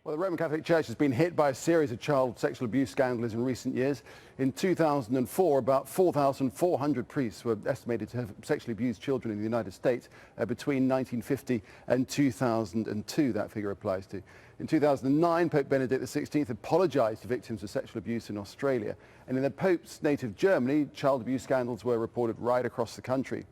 Well, the Roman Catholic Church has been hit by a series of child sexual abuse scandals in recent years. In 2004, about 4,400 priests were estimated to have sexually abused children in the United States between 1950 and 2002, that figure applies to. In 2009, Pope Benedict XVI apologized to victims of sexual abuse in Australia. And in the Pope's native Germany, child abuse scandals were reported right across the country.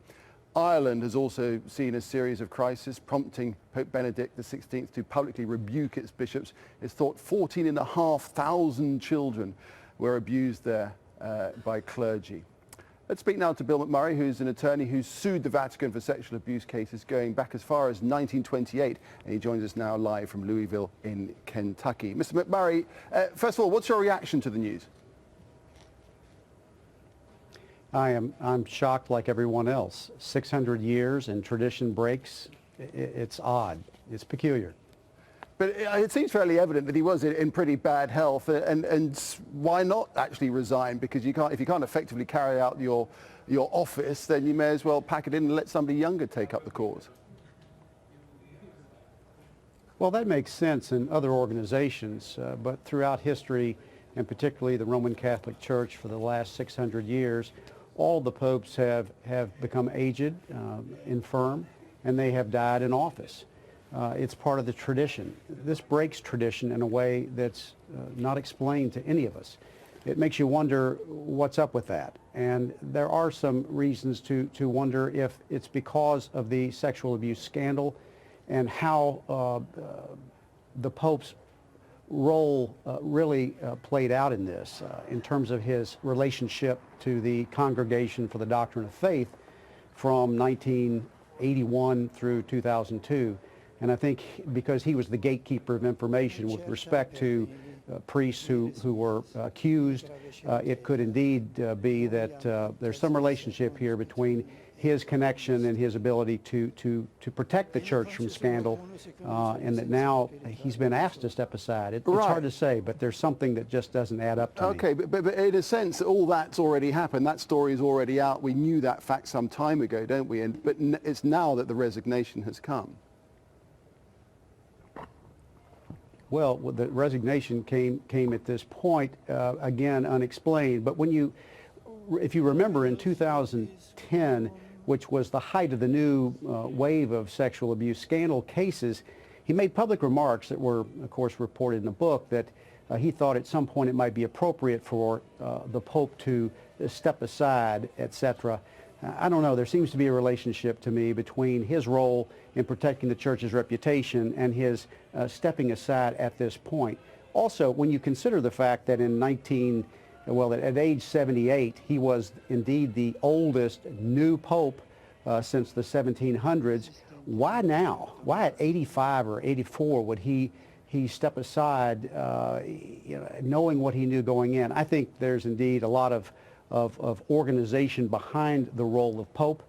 Ireland has also seen a series of crises, prompting Pope Benedict XVI to publicly rebuke its bishops. It's thought 14,500 children were abused there by clergy. Let's speak now to Bill McMurry, who's an attorney who's sued the Vatican for sexual abuse cases going back as far as 1928. And he joins us now live from Louisville in Kentucky. Mr. McMurray, first of all, what's your reaction to the news? I'm shocked like everyone else. 600 years and tradition breaks. It's odd. It's peculiar. But it seems fairly evident that he was in pretty bad health, and why not actually resign? Because if you can't effectively carry out your office, then you may as well pack it in and let somebody younger take up the cause. Well, that makes sense in other organizations, but throughout history, and particularly the Roman Catholic Church for the last 600 years, all the popes have become aged, infirm, and they have died in office. It's part of the tradition. This breaks tradition in a way that's not explained to any of us. It makes you wonder what's up with that. And there are some reasons to wonder if it's because of the sexual abuse scandal and how the Pope's role really played out in this in terms of his relationship to the Congregation for the Doctrine of Faith from 1981 through 2002. And I think because he was the gatekeeper of information with respect to priests who were accused, it could indeed be that there's some relationship here between his connection and his ability to protect the church from scandal, and that now he's been asked to step aside. It's hard to say, but there's something that just doesn't add up to me. Okay, but in a sense, all that's already happened. That story is already out. We knew that fact some time ago, don't we? But it's now that the resignation has come. Well, the resignation came at this point, again, unexplained. But if you remember in 2010, which was the height of the new wave of sexual abuse scandal cases, he made public remarks that were, of course, reported in the book that he thought at some point it might be appropriate for the Pope to step aside, etc. I don't know. There seems to be a relationship to me between his role in protecting the church's reputation and his stepping aside at this point. Also, when you consider the fact that at age 78, he was indeed the oldest new pope since the 1700s. Why now? Why at 85 or 84 would he step aside, knowing what he knew going in? I think there's indeed a lot of organization behind the role of pope.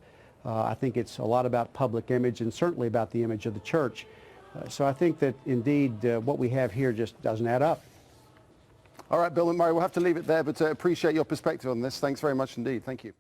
I think it's a lot about public image and certainly about the image of the church. So I think that indeed what we have here just doesn't add up. All right, Bill McMurray, we'll have to leave it there, but appreciate your perspective on this. Thanks very much indeed. Thank you.